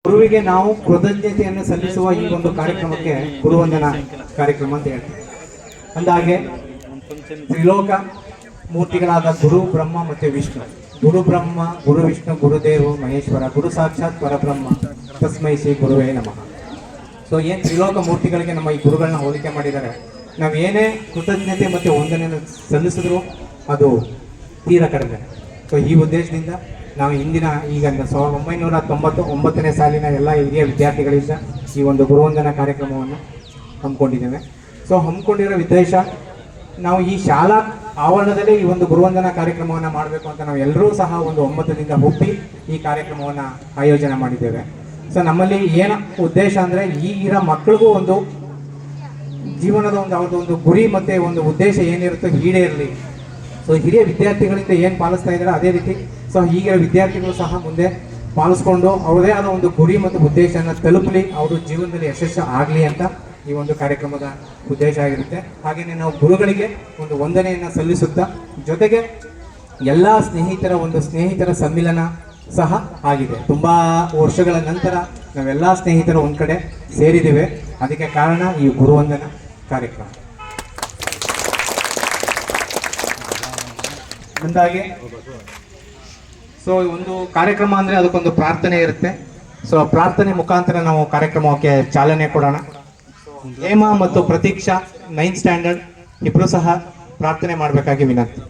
ಗುರುವಿಗೆ ನಾವು ಕೃತಜ್ಞತೆಯನ್ನು ಸಲ್ಲಿಸುವ ಈ ಒಂದು ಕಾರ್ಯಕ್ರಮಕ್ಕೆ ಗುರುವಂದನಾ ಕಾರ್ಯಕ್ರಮ ಅಂತ ಹೇಳ್ತೀವಿ. ಅಂದಾಗೆ ತ್ರಿಲೋಕ ಮೂರ್ತಿಗಳಾದ ಗುರು ಬ್ರಹ್ಮ ಮತ್ತು ವಿಷ್ಣು, ಗುರು ಬ್ರಹ್ಮ, ಗುರು ವಿಷ್ಣು, ಗುರುದೇವ ಮಹೇಶ್ವರ, ಗುರು ಸಾಕ್ಷಾತ್ ಪರಬ್ರಹ್ಮ, ತಸ್ಮೈ ಶ್ರೀ ಗುರುವೇ ನಮಃ. ಸೊ ಏನು ತ್ರಿಲೋಕ ಮೂರ್ತಿಗಳಿಗೆ ನಮ್ಮ ಈ ಗುರುಗಳನ್ನ ಹೋಲಿಕೆ ಮಾಡಿದ್ದಾರೆ. ನಾವು ಏನೇ ಕೃತಜ್ಞತೆ ಮತ್ತು ವಂದನೆಯನ್ನು ಸಲ್ಲಿಸಿದ್ರು ಅದು ತೀರ ಕಡಿಮೆ. ಸೊ ಈ ಉದ್ದೇಶದಿಂದ ನಾವು ಇಂದಿನ ಈಗ 1999ನೇ ಸಾಲಿನ ಎಲ್ಲ ಹಿರಿಯ ವಿದ್ಯಾರ್ಥಿಗಳಿಂದ ಈ ಒಂದು ಗುರುವಂದನಾ ಕಾರ್ಯಕ್ರಮವನ್ನು ಹಮ್ಮಿಕೊಂಡಿದ್ದೇವೆ. ಸೊ ಹಮ್ಮಿಕೊಂಡಿರೋ ಉದ್ದೇಶ, ನಾವು ಈ ಶಾಲಾ ಆವರಣದಲ್ಲೇ ಈ ಒಂದು ಗುರುವಂದನಾ ಕಾರ್ಯಕ್ರಮವನ್ನು ಮಾಡಬೇಕು ಅಂತ ನಾವು ಎಲ್ಲರೂ ಸಹ ಒಂದು 9 ದಿನದಿಂದ ಹುಟ್ಟಿ ಈ ಕಾರ್ಯಕ್ರಮವನ್ನು ಆಯೋಜನೆ ಮಾಡಿದ್ದೇವೆ. ಸೊ ನಮ್ಮಲ್ಲಿ ಏನು ಉದ್ದೇಶ ಅಂದರೆ, ಈಗಿರೋ ಮಕ್ಕಳಿಗೂ ಒಂದು ಜೀವನದ ಒಂದು ಗುರಿ ಮತ್ತು ಒಂದು ಉದ್ದೇಶ ಏನಿರುತ್ತೋ ಈಡೇರಲಿ. ಸೊ ಹಿರಿಯ ವಿದ್ಯಾರ್ಥಿಗಳಿಂದ ಏನು ಪಾಲಿಸ್ತಾ ಇದ್ದಾರೆ ಅದೇ ರೀತಿ ಸೊ ಈಗಿನ ವಿದ್ಯಾರ್ಥಿಗಳು ಸಹ ಮುಂದೆ ಪಾಲಿಸ್ಕೊಂಡು ಅವರದೇ ಆದ ಒಂದು ಗುರಿ ಮತ್ತು ಉದ್ದೇಶನ ತಲುಪಲಿ, ಅವರು ಜೀವನದಲ್ಲಿ ಯಶಸ್ಸು ಆಗಲಿ ಅಂತ ಈ ಒಂದು ಕಾರ್ಯಕ್ರಮದ ಉದ್ದೇಶ ಆಗಿರುತ್ತೆ. ಹಾಗೆಯೇ ನಾವು ಗುರುಗಳಿಗೆ ಒಂದು ವಂದನೆಯನ್ನು ಸಲ್ಲಿಸುತ್ತಾ, ಜೊತೆಗೆ ಎಲ್ಲ ಸ್ನೇಹಿತರ ಸಮ್ಮಿಲನ ಸಹ ಆಗಿದೆ. ತುಂಬ ವರ್ಷಗಳ ನಂತರ ನಾವೆಲ್ಲ ಸ್ನೇಹಿತರು ಒಂದು ಕಡೆ ಸೇರಿದ್ದೇವೆ. ಅದಕ್ಕೆ ಕಾರಣ ಈ ಗುರುವಂದನಾ ಕಾರ್ಯಕ್ರಮ. ಅಂದಾಗೆ ಸೊ ಒಂದು ಕಾರ್ಯಕ್ರಮ ಅಂದರೆ ಅದಕ್ಕೊಂದು ಪ್ರಾರ್ಥನೆ ಇರುತ್ತೆ. ಸೊ ಪ್ರಾರ್ಥನೆ ಮುಖಾಂತರ ನಾವು ಕಾರ್ಯಕ್ರಮಕ್ಕೆ ಚಾಲನೆ ಕೊಡೋಣ. ಹೇಮಾ ಮತ್ತು ಪ್ರತೀಕ್ಷಾ 9th ಸ್ಟ್ಯಾಂಡರ್ಡ್ ಇಬ್ಬರು ಸಹ ಪ್ರಾರ್ಥನೆ ಮಾಡಬೇಕಾಗಿ ವಿನಂತಿ.